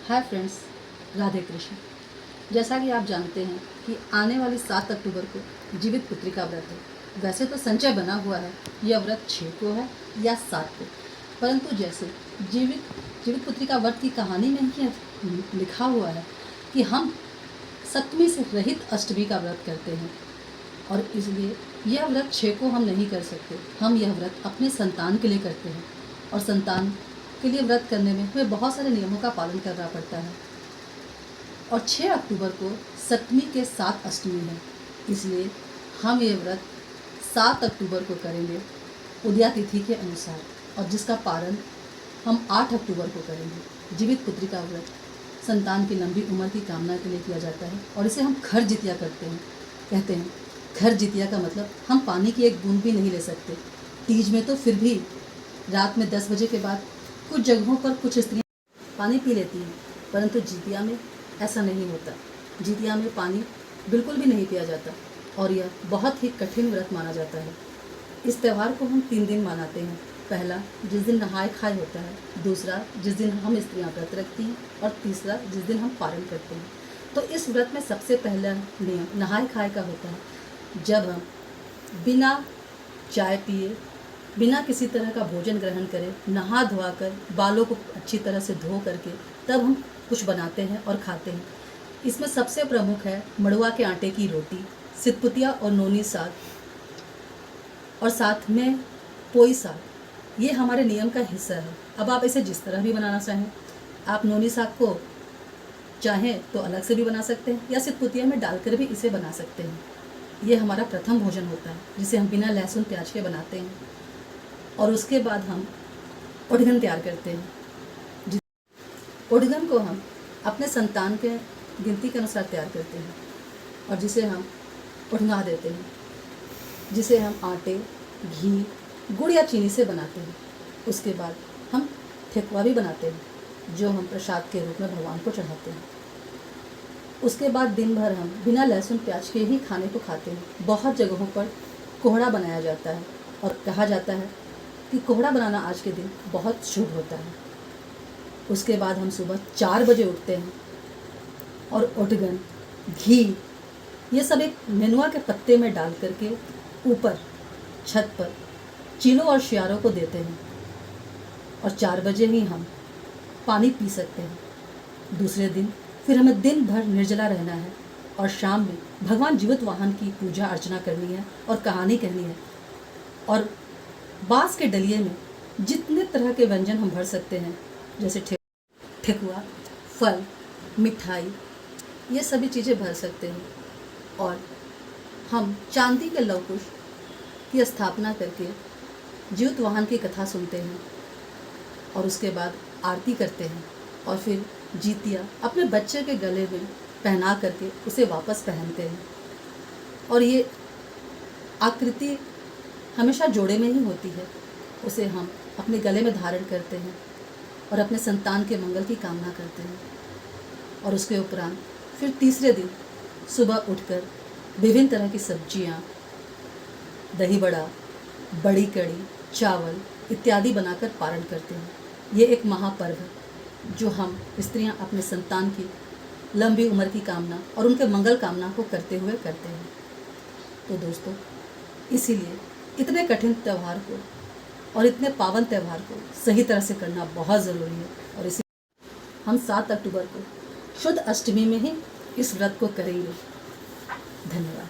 Hi friends, Radhe Krishna. जैसा कि आप जानते हैं कि आने वाली 7 अक्टूबर को जीवित पुत्री का व्रत है। वैसे तो संचय बना हुआ है यह व्रत 6 को है या 7 को, परंतु जैसे जीवित पुत्री का व्रत की कहानी में ही लिखा हुआ है कि हम सप्तमी से रहित अष्टमी का व्रत करते हैं और इसलिए यह व्रत 6 को हम नहीं कर सकते। हम यह व्रत अपने संतान के लिए करते हैं और संतान के लिए व्रत करने में हमें बहुत सारे नियमों का पालन करना पड़ता है। और 6 अक्टूबर को सप्तमी के साथ अष्टमी है, इसलिए हम ये व्रत 7 अक्टूबर को करेंगे उदया तिथि के अनुसार, और जिसका पारण हम 8 अक्टूबर को करेंगे। जीवित पुत्री का व्रत संतान की लंबी उम्र की कामना के लिए किया जाता है और इसे हम खर जितिया कहते हैं। खर जितिया का मतलब हम पानी की एक बूंद भी नहीं ले सकते। तीज में तो फिर भी रात में 10 बजे के बाद कुछ जगहों पर कुछ स्त्रियाँ पानी पी लेती हैं, परंतु जितिया में ऐसा नहीं होता। जितिया में पानी बिल्कुल भी नहीं पिया जाता और यह बहुत ही कठिन व्रत माना जाता है। इस त्यौहार को हम 3 दिन मनाते हैं। पहला जिस दिन नहाय खाए होता है, दूसरा जिस दिन हम स्त्रियाँ व्रत रखती हैं, और तीसरा जिस दिन हम पारण करते हैं। तो इस व्रत में सबसे पहला नियम नहाय खाए का होता है। जब हम बिना चाय पिए, बिना किसी तरह का भोजन ग्रहण करें, नहा धोआ कर, बालों को अच्छी तरह से धो करके तब हम कुछ बनाते हैं और खाते हैं। इसमें सबसे प्रमुख है मड़ुआ के आटे की रोटी, सितपुतिया और नोनी साग, और साथ में पोई साग। ये हमारे नियम का हिस्सा है। अब आप इसे जिस तरह भी बनाना चाहें, आप नोनी साग को चाहें तो अलग से भी बना सकते हैं या सितपुतिया में डालकर भी इसे बना सकते हैं। ये हमारा प्रथम भोजन होता है जिसे हम बिना लहसुन प्याज के बनाते हैं। और उसके बाद हम उठगन तैयार करते हैं। उठगन को हम अपने संतान के गिनती के अनुसार तैयार करते हैं और जिसे हम उठंगा देते हैं, जिसे हम आटे, घी, गुड़ या चीनी से बनाते हैं। उसके बाद हम ठेकुआ भी बनाते हैं जो हम प्रसाद के रूप में भगवान को चढ़ाते हैं। उसके बाद दिन भर हम बिना लहसुन प्याज के ही खाने को खाते हैं। बहुत जगहों पर कोहड़ा बनाया जाता है और कहा जाता है कि कोहड़ा बनाना आज के दिन बहुत शुभ होता है। उसके बाद हम सुबह 4 बजे उठते हैं और उठगन, घी, ये सब एक नेनुआ के पत्ते में डाल करके ऊपर छत पर चीलों और शियारों को देते हैं और 4 बजे ही हम पानी पी सकते हैं। दूसरे दिन फिर हमें दिन भर निर्जला रहना है और शाम में भगवान जीवित वाहन की पूजा अर्चना करनी है और कहानी कहनी है। और बाँस के डलिए में जितने तरह के व्यंजन हम भर सकते हैं, जैसे ठेकुआ, फल, मिठाई, ये सभी चीज़ें भर सकते हैं। और हम चांदी के लव कुश की स्थापना करके जीवित वाहन की कथा सुनते हैं और उसके बाद आरती करते हैं और फिर जितिया अपने बच्चे के गले में पहना करके उसे वापस पहनते हैं। और ये आकृति हमेशा जोड़े में ही होती है। उसे हम अपने गले में धारण करते हैं और अपने संतान के मंगल की कामना करते हैं। और उसके उपरांत फिर तीसरे दिन सुबह उठकर विभिन्न तरह की सब्जियां, दही बड़ा, बड़ी कड़ी, चावल इत्यादि बनाकर पारण करते हैं। ये एक महापर्व है जो हम स्त्रियां अपने संतान की लंबी उम्र की कामना और उनके मंगल कामना को करते हुए करते हैं। तो दोस्तों, इसीलिए इतने कठिन त्यौहार को और इतने पावन त्यौहार को सही तरह से करना बहुत ज़रूरी है। और इसी हम 7 अक्टूबर को शुद्ध अष्टमी में ही इस व्रत को करेंगे। धन्यवाद।